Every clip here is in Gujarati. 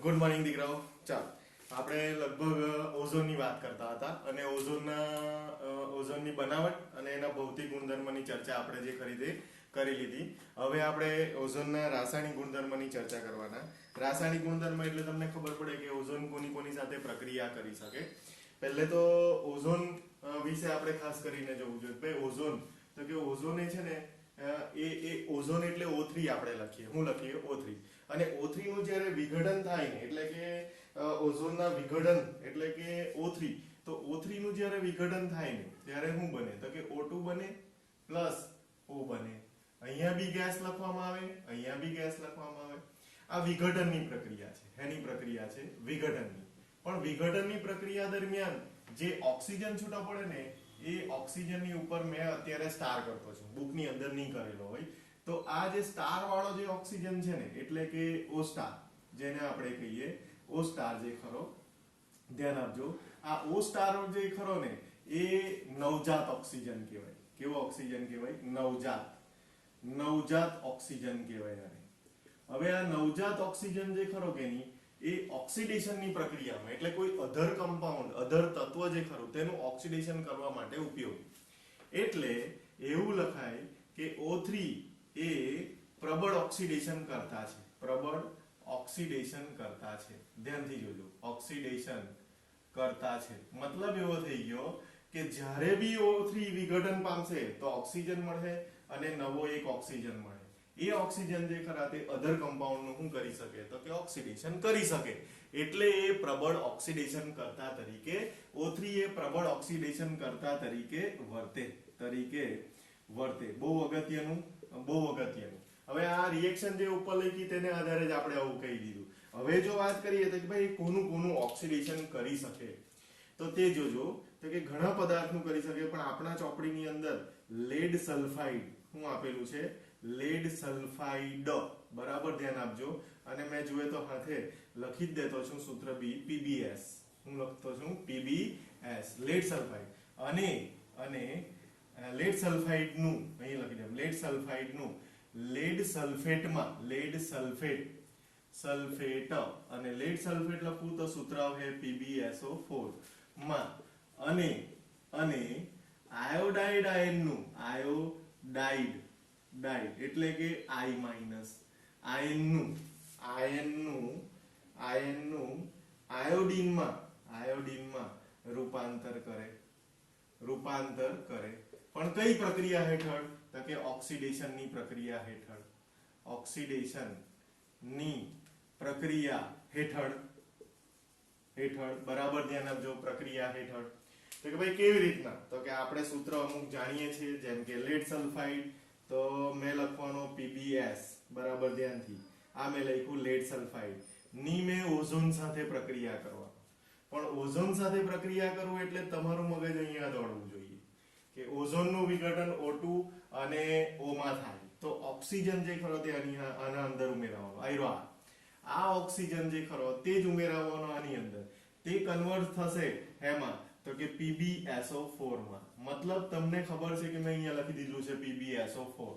ગુડ મોર્નિંગ દીકરાઓ. ચાલો આપણે લગભગ ઓઝોનની વાત કરતા હતા અને ઓઝોનની બનાવટ અને એના ભૌતિક ગુણધર્મની ચર્ચા આપણે જે કરી લીધી. હવે આપણે ઓઝોનના રાસાયણિક ગુણધર્મની ચર્ચા કરવાના. રાસાયણિક ગુણધર્મ એટલે તમને ખબર પડે કે ઓઝોન કોની સાથે પ્રક્રિયા કરી શકે. પહેલે તો ઓઝોન વિશે આપણે ખાસ કરીને જોવું જોઈએ. ભાઈ ઓઝોન તો કે ઓઝોન છે ને એ ઓઝોન એટલે O3 આપણે લખીએ. હું લખીએ O3. અને O3 નું જ્યારે વિઘટન થાય ને એટલે કે ઓઝોનના વિઘટન એટલે કે O3, તો O3 નું જ્યારે વિઘટન થાય ને ત્યારે શું બને તો કે O2 બને પ્લસ O બને. અહીંયા બી ગેસ લખવામાં આવે, અહીંયા બી ગેસ લખવામાં આવે. આ વિઘટનની પ્રક્રિયા છે. એની પ્રક્રિયા છે વિઘટનની. પણ વિઘટનની પ્રક્રિયા દરમિયાન જે ઓક્સિજન છૂટા પડે ને એ ઓક્સિજનની ઉપર મેં અત્યારે સ્ટાર કરતો છું, બુકની અંદર નહીં કરેલો હોય. તો આ જે સ્ટાર વાળો જે ઓક્સિજન છે ને એટલે કે O સ્ટાર, જેને આપણે કહીએ O સ્ટાર જે ખરો, ધ્યાન આપજો. આ O સ્ટાર જે ખરો ને એ નવજાત ઓક્સિજન કહેવાય. કેવો ઓક્સિજન કહેવાય? નવજાત ઓક્સિજન કહેવાય આને. હવે આ નવજાત ઓક્સિજન જે ખરો કે નહીં એ ઓક્સિડેશનની પ્રક્રિયામાં એટલે કોઈ અધર કમ્પાઉન્ડ, અધર તત્વ જે ખરું તેનું ઓક્સિડેશન કરવા માટે ઉપયોગી. એટલે એવું લખાય કે O3 એ પ્રબળ ઓક્સિડેશન કરતા છે. પ્રબળ ઓક્સિડેશન કરતા છે. ધ્યાનથી જોજો, ઓક્સિડેશન કરતા છે. મતલબ એવો થઈ ગયો કે જ્યારે બી O3 વિઘટન પામશે તો ઓક્સિજન મળશે અને નવો એક ઓક્સિજન મળે. એ ઓક્સિજન જે ખરા તે અધર કમ્પાઉન્ડ નું શું કરી શકે તો કે ઓક્સિડેશન કરી શકે. એટલે એ પ્રબળ ઓક્સિડેશન કરતા તરીકે O3 એ પ્રબળ ઓક્સિડેશન કરતા તરીકે વર્તે. બહુ અગત્યનું. હવે આ રિએક્શન જે ઉપર લખી તેને આધારે જ આપણે આવું કહી દીધું. હવે જો વાત કરીએ તો કે ભાઈ કોનું ઓક્સિડેશન કરી શકે તો તે જોજો તો કે ઘણા પદાર્થનું કરી શકે. પણ આપણા ચોપડીની અંદર લેડ સલ્ફાઇડ શું આપેલું છે? Lead sulphide. બરાબર ધ્યાન આપજો. અને મેં જોઈએ તો હાથે લખી જ દેતો છું સૂત્ર PbS. હું લખતો છું PbS, લેડ સલ્ફાઇડ. અને લેડ સલ્ફાઇડ નું અહીં લખી દઉં. લેડ સલ્ફાઇડ નું લેડ સલ્ફેટમાં, સલ્ફેટ અને લેડ સલ્ફેટ લખું તો સૂત્ર આવે PbSO4 માં. અને આયોડાઇડ આયનનું, આયોડાઇડ એટલે કે I માઈનસ આયનનું આયોડીનમાં રૂપાંતર કરે. પણ કઈ પ્રક્રિયા હેઠળ તો કે ઓક્સિડેશનની પ્રક્રિયા હેઠળ. બરાબર ધ્યાન આપજો. પ્રક્રિયા હેઠળ તો કે ભાઈ કેવી રીતના તો કે આપણે સૂત્ર અમુક જાણીએ છીએ. જેમ કે લેડ સલ્ફાઇડ તો મેં લખવાનો PbS. બરાબર ધ્યાનથી. આ મેં લખ્યું લેડ સલ્ફાઇડ ની મેં ઓઝોન સાથે પ્રક્રિયા કરવાનો. પણ ઓઝોન સાથે પ્રક્રિયા કરવું એટલે તમારું મગજ અહીંયા દોડવું જોઈએ કે ઓઝોનનું વિઘટન O2 અને O માં થાય તો ઓક્સિજન જે ખરો તે આના અંદર ઉમેરવાનો. આ ઓક્સિજન જે ખરો તે જ ઉમેરવાનો આની અંદર. તે કન્વર્ટ થશે એમાં તો કે PbSO4 માં. મતલબ તમને ખબર છે કે મેં અહીંયા લખી દીધું છે PbSO4.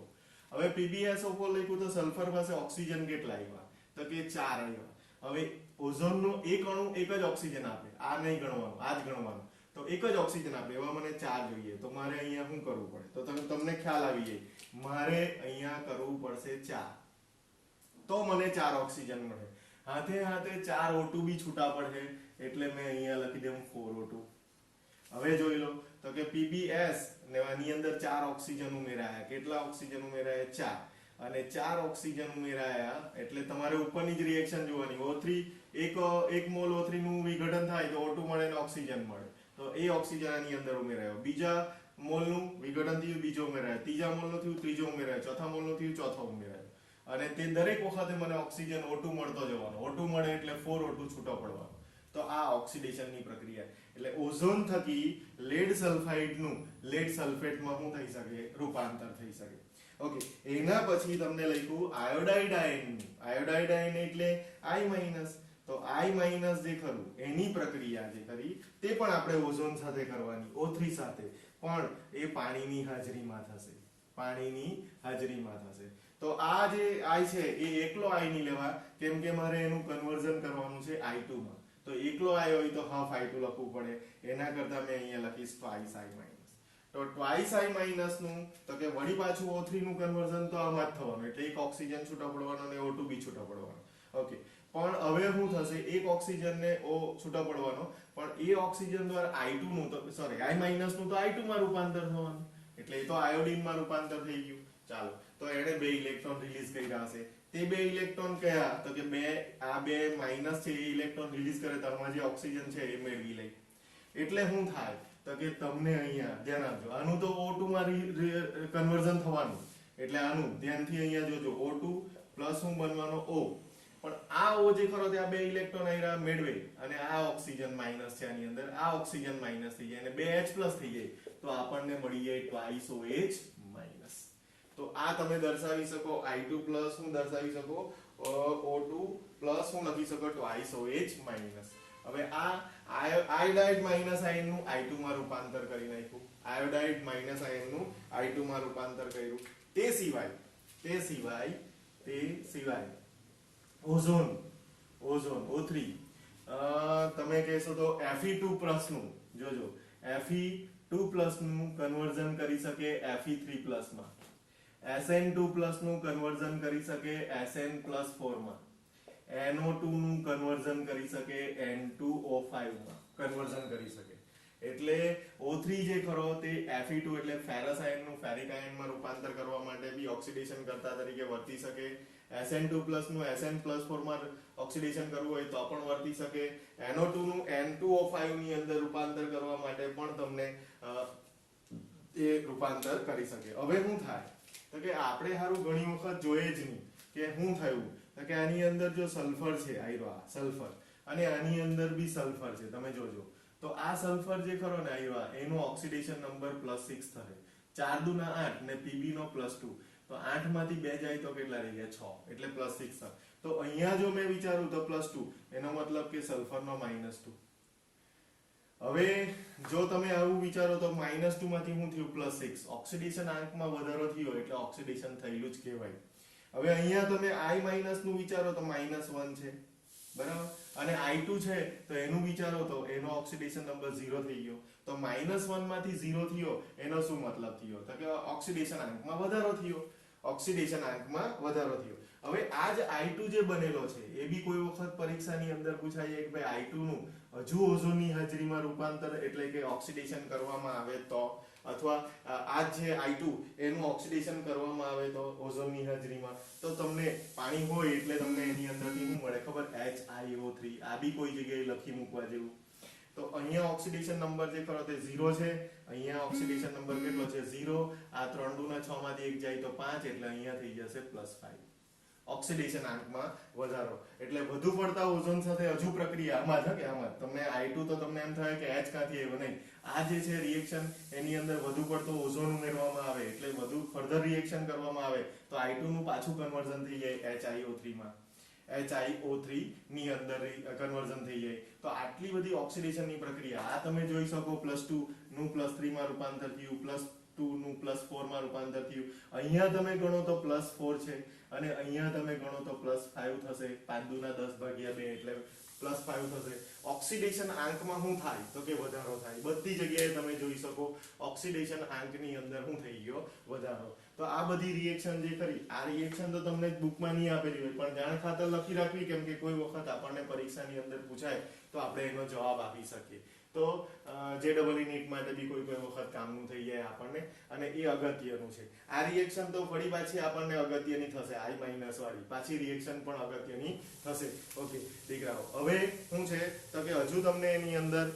હવે PbSO4 લખ્યું તો સલ્ફર પાસે ઓક્સિજન કેટલા આવ્યા તો કે 4 આવ્યા. હવે ઓઝોનનો એક અણુ એક જ ઓક્સિજન આપે. આ નહીં ગણવાનું, આ જ ગણવાનું. તો એક જ ઓક્સિજન આપે એવા મને 4 જોઈએ. તો મારે અહીંયા શું કરવું પડે તો તમને ખ્યાલ આવી જાય. મારે અહીંયા કરવું પડશે 4 તો મને 4 ઓક્સિજન મળે. હાથે 4 O2 બી છૂટા પડે એટલે મેં અહીંયા લખી દઉં 4O2. હવે જોઈ લો તો કે PbS ને આની અંદર 4 ઓક્સિજન ઉમેરાયા. કેટલા ઓક્સિજન ઉમેરાયા? 4. અને 4 ઓક્સિજન ઉમેરાયા એટલે તમારે ઉપરની જ રિએક્શન જોવાની. O3 એક મોલ O3 નું વિઘટન થાય તો O2 મળે ને ઓક્સિજન મળે. તો એ ઓક્સિજન આની અંદર ઉમેરાયો. બીજા મોલનું વિઘટન થયું, બીજો ઉમેરાયો. ત્રીજા મોલનું થયું, ત્રીજો ઉમેરાયો. ચોથા મોલનું થયું, ચોથો ઉમેરાયો. અને તે દરેક વખતે મને ઓક્સિજન O2 મળતો જવાનો. O2 મળે એટલે 4O2 છૂટો પડવાનો. તો આ ઓક્સિડેશનની પ્રક્રિયા. એટલે ઓઝોન થકી લેડ સલ્ફાઇડનું લેડ સલ્ફેટમાં શું થઈ શકે? રૂપાંતર થઈ શકે. ઓકે. એના પછી તમને લખ્યું આયોડાઇડ આયન. આયોડાઇડ આયન એટલે I માઈનસ. તો I માઈનસ જે ખરું એની પ્રક્રિયા જે કરી તે પણ આપણે ઓઝોન સાથે કરવાની, O3 સાથે. પણ એ પાણીની હાજરીમાં થશે. તો આ જે i છે એ એકલો i નહીં લેવા, કેમ કે મારે એનું કન્વર્ઝન કરવાનું છે i2 માં. તો એકલો i હોય તો હાફ i2 લખવું પડે, એના કરતા મેં અહીંયા લખીશ twice i minus. તો twice i minus નું તો કે વળી પાછું O3 નું કન્વર્ઝન તો આમાં જ થવાનું, એટલે એક ઓક્સિજન છૂટો પડવાનો અને O2 બી છૂટો પડવાનો. ઓકે, પણ હવે શું થશે, એક ઓક્સિજન ને O છૂટો પડવાનો, પણ એ ઓક્સિજન દ્વારા i2 નું તો સોરી i minus નું તો i2 માં રૂપાંતર થવાનું, એટલે એ તો આયોડીન માં રૂપાંતર થઈ ગયું. ચાલો, તો એણે બે ઇલેક્ટ્રોન રિલીઝ કર્યા હશે. તે બે ઇલેક્ટ્રોન કયા, તો કે આ બે માઈનસ છે એ ઇલેક્ટ્રોન રિલીઝ કરે તો આમાં જે ઓક્સિજન છે એ મેળવી લે. એટલે શું થાય, તો કે તમને અહીંયા ધ્યાન આપજો, આનું તો O2 માં કન્વર્ઝન થવાનું, એટલે આનું ધ્યાનથી અહીંયા જોજો, O2 પ્લસ શું બનવાનો O, પણ આ O જે ખરો તે આ બે ઇલેક્ટ્રોન અહીંયા મેળવે અને આ ઓક્સિજન માઈનસ છે આની અંદર, આ ઓક્સિજન માઈનસ થઈ જાય અને બે H પ્લસ થઈ જાય, તો આપણને મળી જાય twice OH માઈનસ. તો આ તમે દર્શાવી શકો i2 પ્લસ હું દર્શાવી શકો O2 પ્લસ હું લખી શકો twice OH માઈનસ. હવે આ આયોડાઇડ માઈનસ આયન નું i2 માં રૂપાંતર કરી નાખ્યું, આયોડાઇડ માઈનસ આયન નું i2 માં રૂપાંતર કર્યું. તે સિવાય ઓઝોન O3 તમે કહેશો તો Fe2+ નું જોજો, Fe2+ નું કન્વર્ઝન કરી શકે Fe3+ માં, SN2+ નું કન્વર્ઝન કરી શકે SN+4 માં, NO2 નું કન્વર્ઝન કરી શકે N2O5 માં કન્વર્ઝન કરી શકે. એટલે O3 જે ખરો તે Fe2 એટલે ફેરસ આયન નું ફેરિક આયનમાં રૂપાંતર કરવા માટે બી ઓક્સિડેશન કરતા તરીકે વર્તી શકે. SN2+ નું SN+4 માં ઓક્સિડેશન કરવું હોય તો પણ વર્તી શકે. NO2 નું N2O5 ની અંદર રૂપાંતર કરવા માટે પણ તમને એ રૂપાંતર કરી શકે. હવે શું થાય, તો કે આપણે હારું ઘણી વખત જોઈએ જ નહીં કે શું થયું, તો કે આની અંદર જો સલ્ફર છે, આયરો આ સલ્ફર, અને આની અંદર બી સલ્ફર છે, તમે જોજો. તો આ સલ્ફર જે ખરો ને આયરો એનો ઓક્સિડેશન નંબર +6 થશે, 4 દુ 8 ને Pb નો +2, તો 8 માંથી 2 જાય તો કેટલા રહી ગયા 6, એટલે +6 થશે. તો અહીંયા જો મેં વિચારું તો +2, એનો મતલબ કે સલ્ફર નો -2. હવે જો તમે આવું વિચારો તો -2 માંથી શું થયું +6, ઓક્સિડેશન આંકમાં વધારો થયો એટલે ઓક્સિડેશન થયેલું જ કહેવાય. હવે અહીંયા તમે i- નું વિચારો તો -1 છે, બરાબર, અને i2 છે તો એનું વિચારો તો એનો ઓક્સિડેશન નંબર 0 થઈ ગયો. તો -1 માંથી 0 થયો એનો શું મતલબ થયો, તો કે ઓક્સિડેશન આંકમાં વધારો થયો, ઓક્સિડેશન આંકમાં વધારો થયો. હવે આ જ i2 જે બનેલો છે એ બી કોઈ વખત પરીક્ષાની અંદર પૂછાય કે ભાઈ i2 નું હજુ ઓઝોનની હાજરીમાં રૂપાંતર એટલે કે ઓક્સિડેશન કરવામાં આવે તો, અથવા આ જે i2 એનું ઓક્સિડેશન કરવામાં આવે તો ઓઝોનની હાજરીમાં, તો તમને પાણી હોય એટલે તમને એની અંદરથી શું મળે ખબર, HiO3. આ બી કોઈ જગ્યાએ લખી મૂકવા જેવું. તો અહીંયા ઓક્સિડેશન નંબર જે ખરો તે 0 છે, અહીંયા ઓક્સિડેશન નંબર કેટલો છે 0, આ 3 દુ 6 માંથી 1 જાય તો 5, એટલે અહીંયા થઈ જશે +5. ઓક્સિડેશન આંકમાં વધારો, એટલે વધુ પડતા ઓઝોન સાથે હજુ પ્રક્રિયા આમાં છે કે આમાં તમને i2 તો તમને એમ થાય કે H કાંથી આવ્યો, નહીં, આ જે છે રિએક્શન એની અંદર વધુ પડતો ઓઝોન ઉમેરવામાં આવે એટલે વધુ ફર્ધર રિએક્શન કરવામાં આવે તો i2 નું પાછું કન્વર્ઝન થઈ જાય HiO3 માં, HiO3 ની અંદર કન્વર્ઝન થઈ જાય. તો આટલી બધી ઓક્સિડેશનની પ્રક્રિયા આ તમે જોઈ શકો, +2 નું +3 માં રૂપાંતર થયું, +2 નું +4 માં રૂપાંતર થયું. અહીંયા તમે ગણો તો +4 છે અને અહીંયા તમે ગણો તો +5 થશે, 5 દુ 10/2 એટલે +5 થશે. ઓક્સિડેશન આંકમાં શું થાય, તો કે વધારો થાય. બધી જગ્યાએ તમે જોઈ શકો ઓક્સિડેશન આંકની અંદર શું થઈ ગયો, વધારો. તો આ બધી રિએક્શન જે ખરી, આ રિએક્શન તો તમને બુકમાં નહીં આપેલી હોય પણ જાણ ખાતર લખી રાખવી, કેમ કે કોઈ વખત આપણને પરીક્ષાની અંદર પૂછાય તો આપણે એનો જવાબ આપી શકીએ. તો JEE નીટ માટે બી કોઈ વખત કામનું થઈ જાય આપણને, અને એ અગત્યનું છે. આ રિએક્શન તો ફરી પાછી આપણને અગત્યની થશે, i- વાળી પાછી રિએક્શન પણ અગત્યની થશે. ઓકે દીકરાઓ, હવે શું છે તો કે હજુ તમને એની અંદર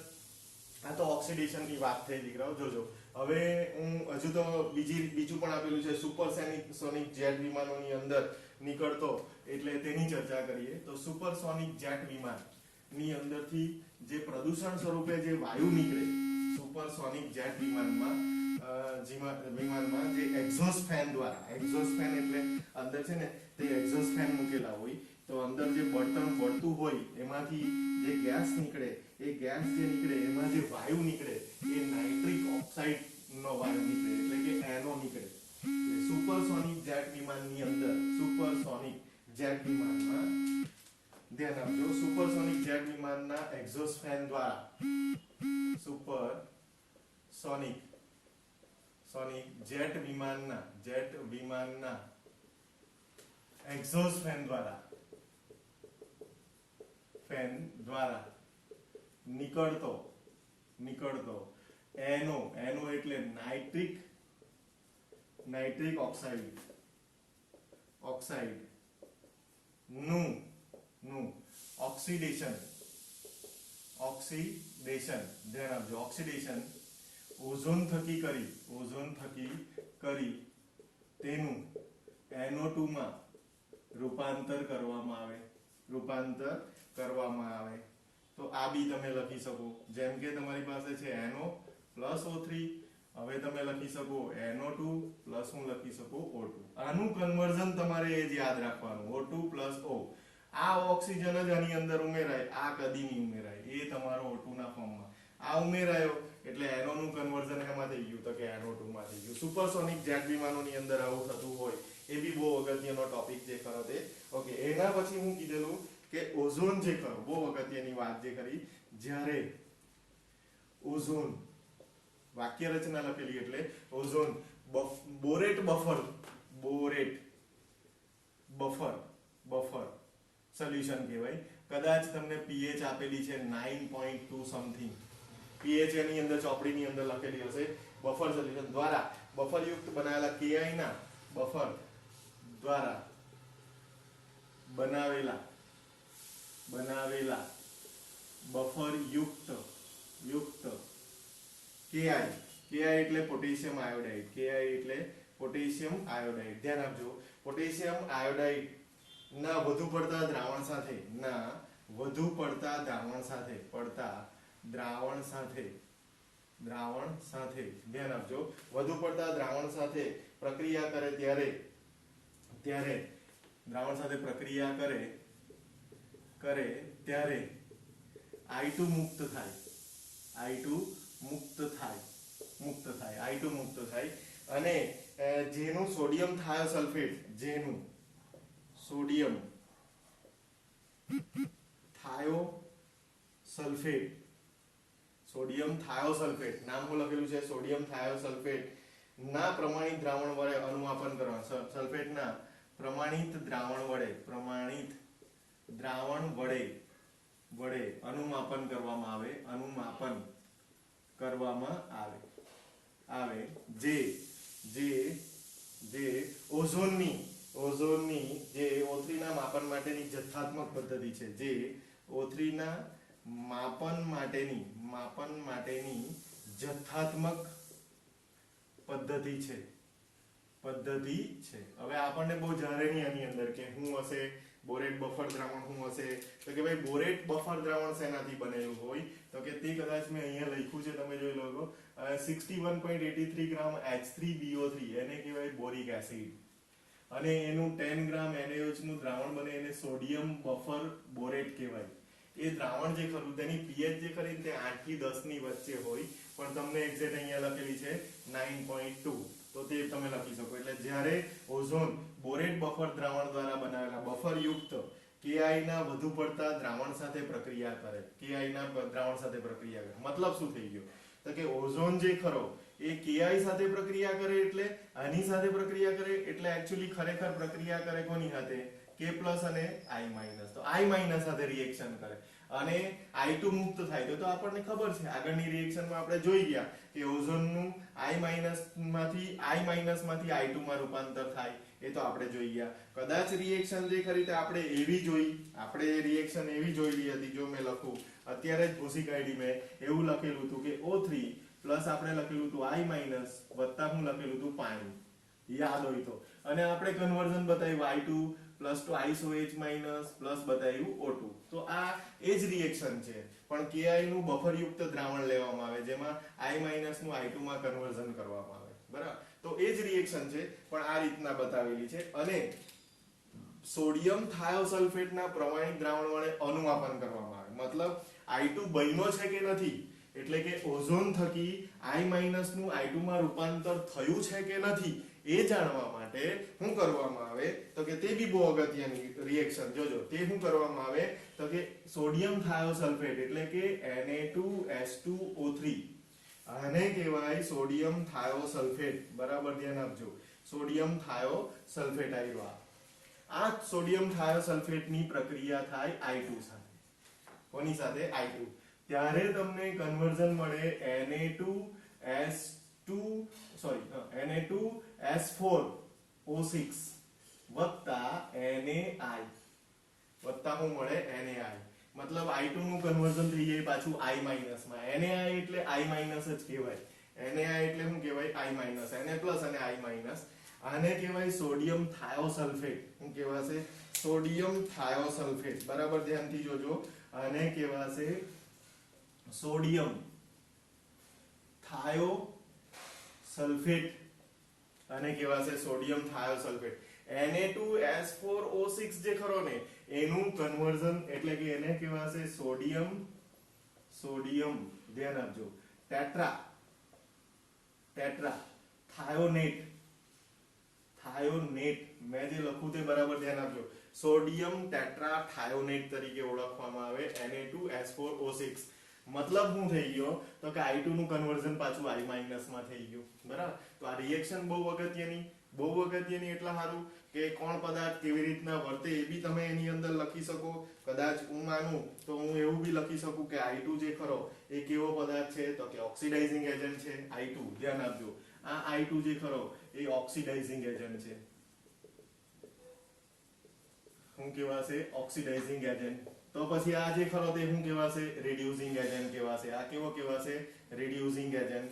આ તો ઓક્સિડેશનની વાત થઈ દીકરાઓ, જોજો. હવે હું હજુ તો બીજું પણ આપેલું છે, સુપરસોનિક જેટ વિમાનોની અંદર નીકળતો, એટલે તેની ચર્ચા કરીએ. તો સુપરસોનિક જેટ વિમાન ની અંદરથી જે પ્રદૂષણ સ્વરૂપે જે વાયુ નીકળે સુપરસોનિક જેટ વિમાનમાં જે એક્ઝોસ્ટ ફેન દ્વારા, એક્ઝોસ્ટ ફેન એટલે અંદર છે ને તે એક્ઝોસ્ટ ફેન મૂકેલા હોય, તો અંદર જે બળતણ બળતું હોય એમાંથી જે ગેસ નીકળે, એ ગેસ જે નીકળે એમાં જે વાયુ નીકળે એ નાઇટ્રિક ઓક્સાઇડ નો વાયુ નીકળે, એટલે કે NO નીકળે. સુપરસોનિક જેટ વિમાનની અંદર, સુપરસોનિક જેટ વિમાનમાં ધ્યાન આપજો, સુપરસોનિક જેટ વિમાનના એક્ઝોસ્ટ ફેન દ્વારા, સુપરસોનિક જેટ વિમાનના એક્ઝોસ્ટ ફેન દ્વારા નીકળતો NO એટલે નાઇટ્રિક ઓક્સાઇડ નું ઓક્સિડેશન, ધ્યાન આપજો, ઓક્સિડેશન ઓઝોન થકી કરી તેનું NO2 માં રૂપાંતર કરવામાં આવે તો આ બી તમે લખી શકો, જેમ કે તમારી પાસે છે NO પ્લસ O3, હવે તમે લખી શકો NO2 પ્લસ હું લખી શકું O2. આનું કન્વર્ઝન તમારે એ જ યાદ રાખવાનું, O2 પ્લસ O. આ ઓક્સિજન જ આની અંદર ઉમેરાય, આ કદી નહીં ઉમેરાય, એ તમારો O2 ના ફોર્મમાં આ ઉમેરાયો એટલે NO નું કન્વર્ઝન એમાં થઈ ગયું તો કે NO2 માં થઈ ગયું. સુપરસોનિક જેટ વિમાનોની અંદર આવું થતું હોય એ બી બહુ અગત્યનો ટોપિક જે ખરો તે. ઓકે, એના પછી હું કીધેલું કે ઓઝોન જે ખરો, બહુ અગત્યની વાત જે કરી, જ્યારે ઓઝોન વાક્ય રચના લખેલી એટલે ઓઝોન બોરેટ બફર સોલ્યુશન કહેવાય. કદાચ તમને pH આપેલી છે 9.2 સમથિંગ, pH એની અંદર ચોપડીની અંદર લખેલી હશે. બફર સોલ્યુશન દ્વારા બફર યુક્ત બનાવેલા KI ના બફર દ્વારા બનાવેલા બફર યુક્ત KI એટલે પોટેશિયમ આયોડાઇડ, ધ્યાન આપજો. પોટેશિયમ આયોડાઇડ ના વધુ પડતા દ્રાવણ સાથે ધ્યાન આપજો, વધુ પડતા દ્રાવણ સાથે પ્રક્રિયા કરે ત્યારે I2 મુક્ત થાય અને જેનું સોડિયમ થાયોસલ્ફેટ નામ હું લખેલું છે, સોડિયમ થાયોસલ્ફેટ ના પ્રમાણિત દ્રાવણ વડે અનુમાપન કરવાનું. સલ્ફેટના પ્રમાણિત દ્રાવણ વડે અનુમાપન કરવામાં આવે જે ઓઝોનની જે O3 ના માપન માટેની જથ્થાત્મક પદ્ધતિ છે, જે O3 ના માપન માટેની જથ્થાત્મક પદ્ધતિ છે. હવે આપણને બહુ જાણે નહીં આની અંદર કે શું હશે બોરેટ બફર દ્રાવણ શું હશે, તો કે ભાઈ બોરેટ બફર દ્રાવણ શેનાથી બનેલું હોય તો કે તે કદાચ મેં અહીંયા લખ્યું છે, તમે જોઈ લો 61.83 ગ્રામ H3BO3 એને કહેવાય બોરિક એસિડ, અને એનું 10 ગ્રામ NaOH નું દ્રાવણ બને એને સોડિયમ બફર બોરેટ કહેવાય. એ દ્રાવણ જે ખરું તેની pH જે ખરી તે 8 થી 10 ની વચ્ચે હોય, પણ તમને એક્ઝેક્ટ અહીંયા લખેલી છે 9.2, તો તે તમે લખી શકો. એટલે જ્યારે ઓઝોન બોરેટ બફર દ્રાવણ દ્વારા બનાવેલા બફર યુક્ત KI ના વધુ પડતા દ્રાવણ સાથે પ્રક્રિયા કરે, મતલબ શું થઈ ગયો તો કે ઓઝોન જે ખરો એ KI સાથે પ્રક્રિયા કરે એટલે આની સાથે પ્રક્રિયા કરે એટલે એક્ચ્યુઅલી ખરેખર પ્રક્રિયા કરે કોની સાથે, K+ અને I-, તો I- સાથે રિએક્શન કરે અને I2 મુક્ત થાય. તો આપણને ખબર છે આગળની રિએક્શનમાં આપણે જોઈ ગયા કે ઓઝોનનું I- માંથી I2 માં રૂપાંતર થાય, એ તો આપણે જોઈ ગયા. કદાચ રિએક્શન જે ખરી તે આપણે રિએક્શન એવી જોઈલી હતી, જો મેં લખું અત્યારે જ ભૂસી કાઢી મેં, એવું લખેલું હતું કે O3 પ્લસ આપણે લખેલું હતું I- વત્તા હું લખેલું હતું પાણી, યાદ હોય તો, અને આપણે કન્વર્ઝન બતાવ્યું I2 plus two iSO_H- plus બતાવ્યું O2. તો આ એ જ રિએક્શન છે, પણ KI નું બફર યુક્ત દ્રાવણ લેવામાં આવે જેમાં I- નું I2 માં કન્વર્ઝન કરવામાં આવે, બરાબર. તો એ જ રિએક્શન છે, પણ આ રીતના બતાવેલી છે. અને સોડિયમ થાયોસલ્ફેટ ના પ્રમાણિત દ્રાવણ વડે અનુમાપન કરવામાં આવે, મતલબ I2 બન્યો છે કે નથી, એટલે કે ઓઝોન થકી I- નું I2 માં રૂપાંતર થયું છે કે નથી, એ જાણવા માટે શું કરવામાં આવે તો કે તે બી બહુ અગત્યની રિએક્શન જોજો તે શું કરવામાં આવે તો કે સોડિયમ થાયોસલ્ફેટ એટલે કે Na2H2O3 આને કહેવાય સોડિયમ થાયોસલ્ફેટ બરાબર ધ્યાન આપજો સોડિયમ થાયોસલ્ફેટ આવ્યો આ સોડિયમ થાયોસલ્ફેટની પ્રક્રિયા થાય I2 સાથે કોની સાથે I2 ત્યારે તમને કન્વર્ઝન મળે Na2S4O6 વત્તા NaI વત્તા શું મળે NaI મતલબ I2 નું કન્વર્ઝન થઈ જાય પાછું I- માં NaI એટલે I- જ કહેવાય NaI એટલે શું કહેવાય I- Na+ અને I- આને કહેવાય સોડિયમ થાયોસલ્ફેટ શું કહેવાશે સોડિયમ થાયોસલ્ફેટ બરાબર ધ્યાનથી જોજો આને કહેવાશે સોડિયમ થાયોસલ્ફેટ આને કહેવાશે સોડિયમ થાયોસલ્ફેટ Na2S4O6 જે ખરો ને એનું કન્વર્ઝન એટલે કે એને કહેવાશે સોડિયમ ધ્યાન આપજો ટેટ્રા થાયોનેટ મેં જે લખું તે બરાબર ધ્યાન આપજો સોડિયમ ટેટ્રા થાયોનેટ તરીકે ઓળખવામાં આવે Na2S4O6 મતલબ શું થઈ ગયો તો કે I2 નું કન્વર્ઝન પાછું I- માં થઈ ગયું બરાબર તો આ રિએક્શન બહુ અગત્યની એટલા સારું કે કોણ પદાર્થ કેવી રીતના વર્તે એ બી તમે એની અંદર લખી શકો કદાચ હું માનું તો હું એવું બી લખી શકું કે I2 જે ખરો એ કેવો પદાર્થ છે તો કે ઓક્સિડાઇઝિંગ એજન્ટ છે I2 ધ્યાન આપજો આ I2 જે ખરો એ ઓક્સિડાઇઝિંગ એજન્ટ છે શું કહેવાશે ઓક્સિડાઇઝિંગ એજન્ટ તો પછી આ જે ખરો તે શું કહેવાશે રિડ્યુસિંગ એજન્ટ કહેવાશે આ કેવો કહેવાશે રિડ્યુસિંગ એજન્ટ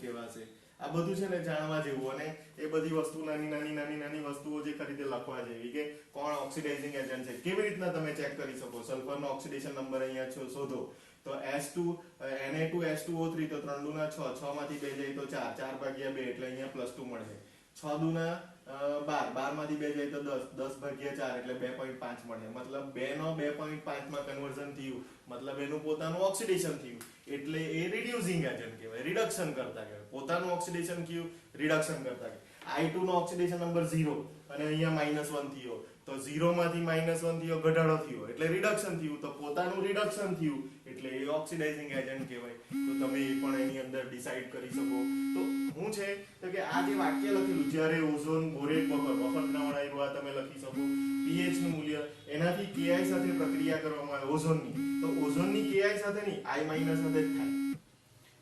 કહેવાશે આ બધું છે ને જાણવા જેવું અને એ બધી વસ્તુ નાની વસ્તુઓ જે ખરી તે લખવા જેવી કે કોણ ઓક્સિડાઇઝિંગ એજન્ટ છે કેવી રીતના તમે ચેક કરી શકો સલ્ફરનો ઓક્સિડેશન નંબર અહીંયા શોધો તો Na2H2O3 તો 3 દુના 6 6 માંથી 2 જાય તો 4 4 ભાગ્યા 2 એટલે અહીંયા +2 મળશે 6 દુના 12 12 માંથી 2 જાય તો 10 10 ભાગ્યા 4 એટલે 2.5 મળે મતલબ 2 નો 2.5 માં કન્વર્ઝન થયું મતલબ એનું પોતાનું ઓક્સિડેશન થયું એટલે એ રિડ્યુસિંગ એજન્ટ કહેવાય રિડક્શન કરતા કહેવાય પોતાનું ઓક્સિડેશન થયું રિડક્શન કરતા I2 નો ઓક્સિડેશન નંબર 0 અને અહીંયા -1 થયો તો 0 માંથી -1 થયો ઘટાડો થયો એટલે રિડક્શન થયું તો પોતાનું રિડક્શન થયું એટલે એ ઓક્સિડાઇઝિંગ એજન્ટ કહેવાય તો તમે એ પણ એની અંદર ડિસાઈડ કરી શકો તો શું છે તો કે આ જે વાક્ય લખેલું જ્યારે ઓઝોન બોરેટ બફર દ્રાવણ આવ્યું આ તમે લખી શકો pH નું મૂલ્ય એનાથી Ki સાથે પ્રક્રિયા કરવામાં આવે ઓઝોનની તો ઓઝોનની Ki સાથે નહીં I- સાથે જ થાય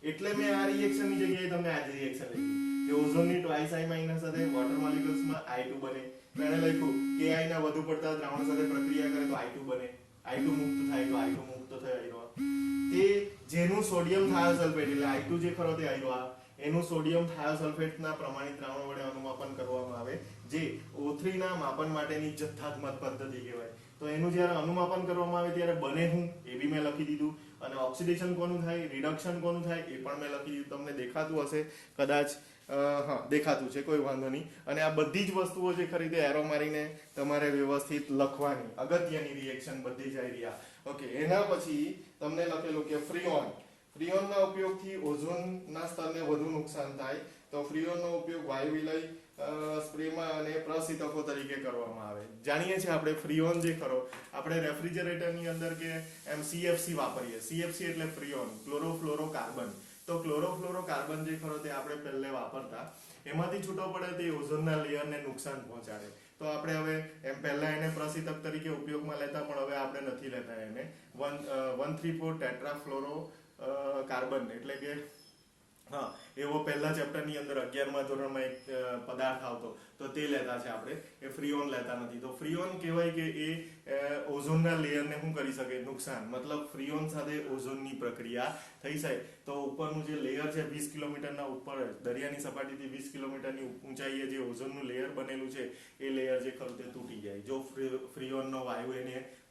એટલે મેં આ રિએક્શનની જગ્યાએ તમને આ રિએક્શન લખ્યું કે ઓઝોનની ટ્વાઇસ I- સાથે વોટર મોલેક્યુલ્સમાં I2 બને તો એને લખ્યું Ki ના વધુ પડતા દ્રાવણ સાથે પ્રક્રિયા કરે તો I2 બને I2 મુક્ત થાય તો I2 મુક્ત થયો તે જેનું સોડિયમ થાયોસલ્ફેટ એટલે I2 જે ખરો તે આવ્યો એનું સોડિયમ થાયોસલ્ફેટના પ્રમાણિત દ્રાવણ વડે અનુમાપન કરવામાં આવે જે O3 ના માપન માટેની જથ્થાત્મક પદ્ધતિ કહેવાય તો એનું જ્યારે અનુમાપન કરવામાં આવે ત્યારે બને હું એ બી મેં લખી દીધું અને ઓક્સિડેશન કોનું થાય રિડક્શન કોનું થાય એ પણ મેં લખી દીધું તમને દેખાતું હશે કદાચ હા દેખાતું છે કોઈ વાંધો નહીં અને આ બધી જ વસ્તુઓ જે ખરી તે એરો મારીને તમારે વ્યવસ્થિત લખવાની અગત્યની રિએક્શન બધી જ આવી રહ્યા ઓકે એના પછી તમને લખેલું કે ફ્રીઓનના ઉપયોગથી ઓઝોનના સ્તરને વધુ નુકસાન થાય તો ફ્રીઓનનો ઉપયોગ વાયુ વિલય સ્પ્રેમાં અને પ્રશીતકો તરીકે કરવામાં આવે જાણીએ છીએ આપણે ફ્રીઓન જે ખરો આપણે રેફ્રિજરેટરની અંદર કે એમ CFC વાપરીએ CFC એટલે ફ્રીઓન ક્લોરોફ્લોરોકાર્બન તો ક્લોરોફ્લોરોકાર્બન જે ખરો તે આપણે પહેલે વાપરતા એમાંથી છૂટો પડે તે ઓઝોનના લેયરને નુકસાન પહોંચાડે તો આપણે હવે એમ પહેલા એને પ્રશીતક તરીકે ઉપયોગમાં લેતા પણ હવે આપણે નથી લેતા એને 1,3,4 ટેટ્રાફ્લોરો કાર્બન એટલે કે હા એવો પહેલા ચેપ્ટરની અંદર 11મા ધોરણમાં એક પદાર્થ આવતો તો તે લેતા છે આપણે એ ફ્રીઓન લેતા નથી તો ફ્રીઓન કહેવાય કે એ ઓઝોનના લેયરને શું કરી શકે નુકસાન મતલબ ફ્રીઓન સાથે ઓઝોનની પ્રક્રિયા થઈ જાય તો ઉપરનું જે લેયર છે 20 કિલોમીટરના ઉપર દરિયાની સપાટીથી 20 કિલોમીટરની ઊંચાઈએ જે ઓઝોનનું લેયર બનેલું છે એ લેયર જે ખરું તે તૂટી જાય જો ફ્રીઓનનો વાયુ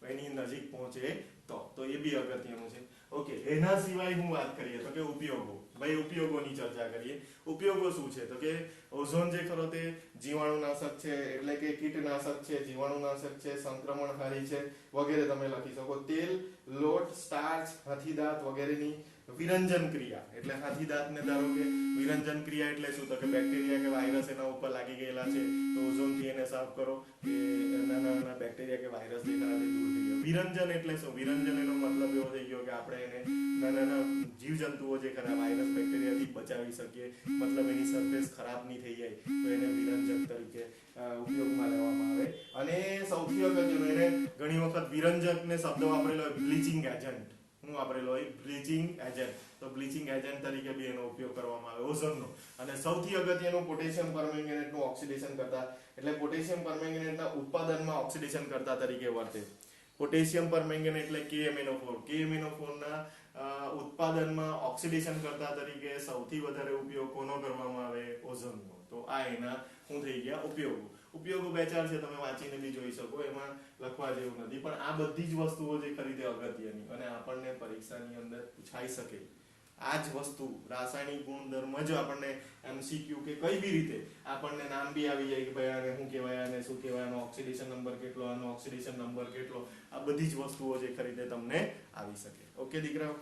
એની નજીક પહોંચે તો એ બી અગત્યનું છે ઓકે એના સિવાય હું વાત કરીએ તો કે ઉપયોગો ભાઈ ઉપયોગોની ચર્ચા કરીએ ઉપયોગો શું છે તો કે ઓઝોન જે ખરો તે જીવાણુનાશક છે એટલે કે કીટનાશક છે જીવાણુનાશક છે સંક્રમણકારી છે વગેરે તમે લખી શકો તેલ લોટ સ્ટાર્ચ હાથીદાંત વગેરેની વિરંજન ક્રિયા એટલે હાથી દાંતને ધારો કે વિરંજન ક્રિયા એટલે શું તો કે બેક્ટેરિયા કે વાયરસ એના ઉપર લાગી ગયેલા છે તો ઓઝોનથી એને સાફ કરો કે નાના નાના બેક્ટેરિયા કે વાયરસ જે ખરા તે દૂર થઈ જાય. વિરંજન એટલે શું? વિરંજન એનો મતલબ એવો થઈ ગયો કે આપણે એને નાના નાના જીવજંતુઓ જે ખરા વાયરસ બેક્ટેરિયાથી બચાવી શકીએ, મતલબ એની સરફેસ ખરાબ નહીં થઈ જાય તો એને વિરંજન તરીકે ઉપયોગમાં લેવામાં આવે. અને સૌથી અગત્યનું એને ઘણી વખત વિરંજકને શબ્દ વાપરેલો હોય બ્લીચિંગ એજન્ટ. હું વાપરેલો હોય બ્લીચિંગ એજન્ટ. તો બ્લીચિંગ એજન્ટ તરીકે બી એનો ઉપયોગ કરવામાં આવે ઓઝોનનો. અને સૌથી અગત્યનું પોટેશિયમ પરમેંગેનેટનું ઓક્સિડેશન કરતા એટલે પોટેશિયમ પરમેંગેનેટના ઉત્પાદનમાં ઓક્સિડેશન કરતા તરીકે વર્તે. પોટેશિયમ પરમેંગેનેટ એટલે KMnO4. KMnO4 ના ઉત્પાદનમાં ઓક્સિડેશન કરતા તરીકે સૌથી વધારે ઉપયોગ કોનો કરવામાં આવે? ઓઝોનનો. તો આ એના શું થઈ ગયા ઉપયોગો. ઉપયોગો બે ચાર છે, તમે વાંચીને બી જોઈ શકો, એમાં લખવા જેવું નથી. પણ આ બધી જ વસ્તુઓ જે ખરી તે અગત્યની અને આપણને પરીક્ષાની અંદર પૂછાઈ શકે. આ જ વસ્તુ રાસાયણિક ગુણધર્મ જ આપણને MCQ કે કઈ બી રીતે આપણને નામ બી આવી જાય કે ભાઈ આને શું કહેવાય, આને શું કહેવાય, આનો ઓક્સિડેશન નંબર કેટલો, આનો ઓક્સિડેશન નંબર કેટલો, આ બધી જ વસ્તુઓ જે ખરી તે તમને આવી શકે. ઓકે દીકરાઓ.